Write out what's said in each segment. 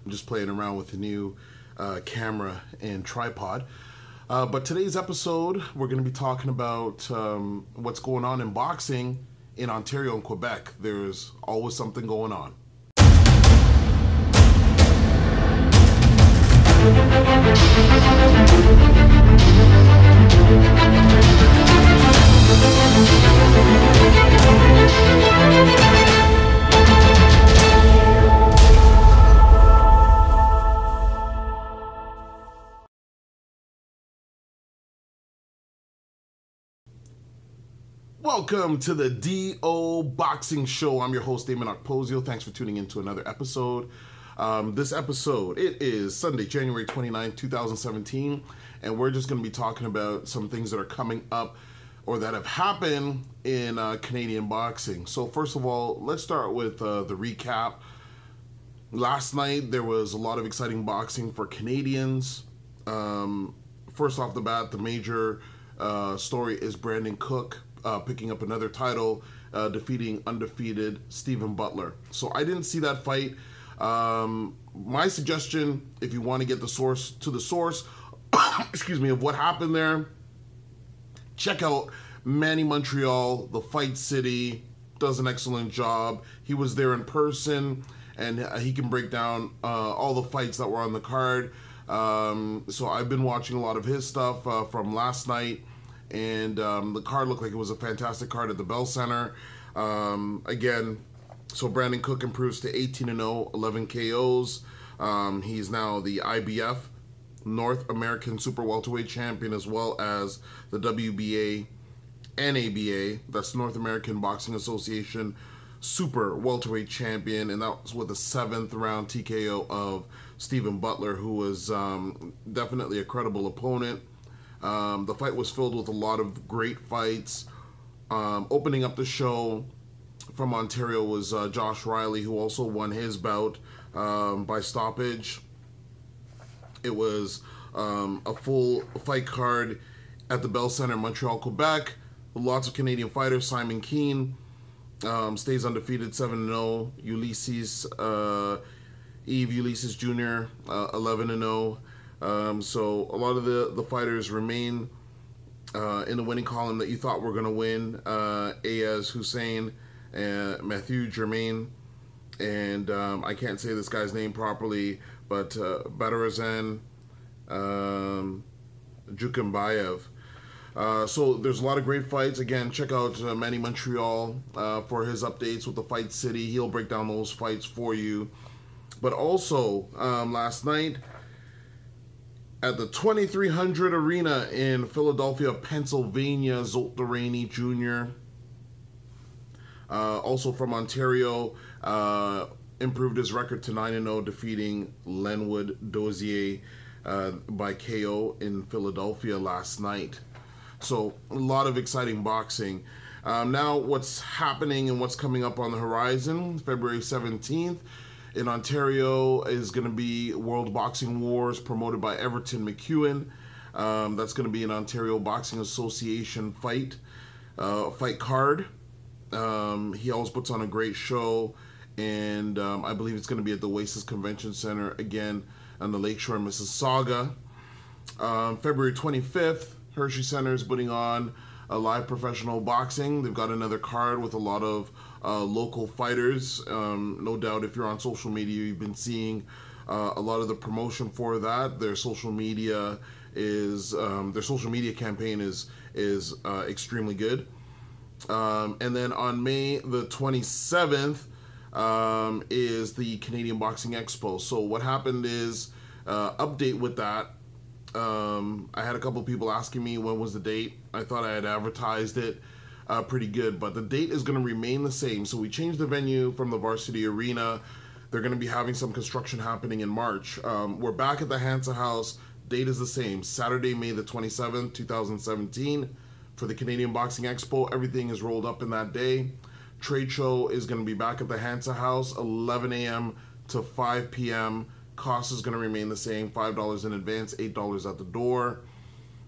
I'm just playing around with the new camera and tripod. But today's episode, we're going to be talking about what's going on in boxing in Ontario and Quebec. There's always something going on. Welcome to the DO Boxing Show. I'm your host, Dameon Okposio. Thanks for tuning in to another episode. This episode, it is Sunday, January 29, 2017, and we're just going to be talking about some things that are coming up or that have happened in Canadian boxing. So first of all, let's start with the recap. Last night, there was a lot of exciting boxing for Canadians. First off the bat, the major story is Brandon Cook picking up another title, defeating undefeated Stephen Butler. So I didn't see that fight. My suggestion, if you want to get the source, excuse me, of what happened there, check out Manny Montreal, the Fight City, does an excellent job. He was there in person, and he can break down all the fights that were on the card. So I've been watching a lot of his stuff from last night. And the card looked like it was a fantastic card at the Bell Center. Again, so Brandon Cook improves to 18-0, 11 KOs. He's now the IBF North American Super Welterweight Champion, as well as the WBA and ABA, that's North American Boxing Association Super Welterweight Champion, and that was with a 7th round TKO of Stephen Butler, who was definitely a credible opponent. The fight was filled with a lot of great fights. Opening up the show from Ontario was Josh Riley, who also won his bout by stoppage. It was a full fight card at the Bell Center, Montreal, Quebec. Lots of Canadian fighters. Simon Keane stays undefeated, 7-0. Yves Ulysses Jr., 11-0. So a lot of the fighters remain in the winning column that you thought were going to win. Ayaz Hussein and Mathieu Germain, and I can't say this guy's name properly, but Badarazan Jukembayev. So there's a lot of great fights. Again, check out Manny Montreal for his updates with the Fight City. He'll break down those fights for you. But also, last night, at the 2300 Arena in Philadelphia, Pennsylvania, Zolt Duraney Jr., also from Ontario, improved his record to 9-0, defeating Lenwood Dozier by KO in Philadelphia last night. So a lot of exciting boxing. Now what's happening and what's coming up on the horizon, February 17th, in Ontario is going to be World Boxing Wars, promoted by Everton McEwen. That's going to be an Ontario Boxing Association fight card. He always puts on a great show, and I believe it's going to be at the Oasis Convention Center again on the Lakeshore, Mississauga. February 25th, Hershey Center is putting on a live professional boxing. They've got another card with a lot of local fighters. No doubt if you're on social media, you've been seeing a lot of the promotion for that. Their social media campaign is extremely good. And then on May the 27th is the Canadian Boxing Expo. So what happened is, update with that. I had a couple of people asking me when was the date. I thought I had advertised it pretty good, but the date is going to remain the same. So we changed the venue from the Varsity Arena. They're going to be having some construction happening in March. We're back at the Hansa House. Date is the same, Saturday, May the 27th, 2017 for the Canadian Boxing Expo. Everything is rolled up in that day. Trade show is going to be back at the Hansa House, 11 a.m. to 5 p.m. Cost is going to remain the same, $5 in advance, $8 at the door.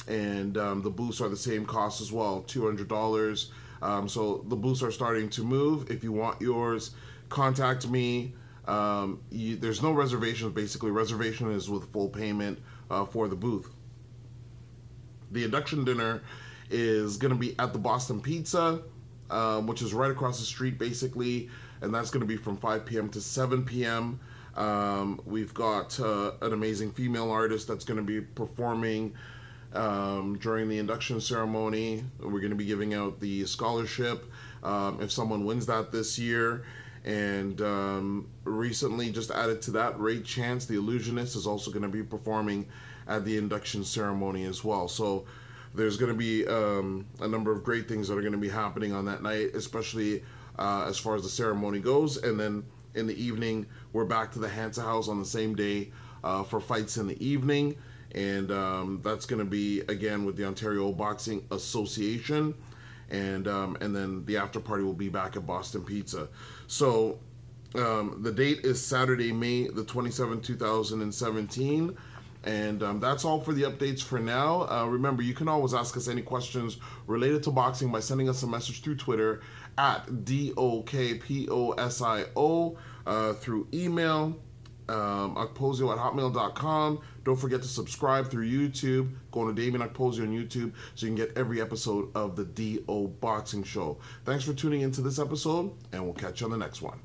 And the booths are the same cost as well, $200. So the booths are starting to move. If you want yours, contact me. There's no reservations, basically. Reservation is with full payment for the booth. The induction dinner is going to be at the Boston Pizza, which is right across the street, basically, and that's going to be from 5 p.m. to 7 p.m. We've got an amazing female artist that's going to be performing during the induction ceremony. We're going to be giving out the scholarship if someone wins that this year. And recently, just added to that, Ray Chance, the illusionist, is also going to be performing at the induction ceremony as well. So there's going to be a number of great things that are going to be happening on that night, especially as far as the ceremony goes. And then in the evening, we're back to the Hansa House on the same day for fights in the evening. And that's going to be, again, with the Ontario Boxing Association. And then the after party will be back at Boston Pizza. So the date is Saturday, May the 27th, 2017. And that's all for the updates for now. Remember, you can always ask us any questions related to boxing by sending us a message through Twitter at DOKPOSIO, through email, Okposio@hotmail.com. Don't forget to subscribe through YouTube. Go to Dameon Okposio on YouTube so you can get every episode of the DO Boxing Show. Thanks for tuning into this episode, and we'll catch you on the next one.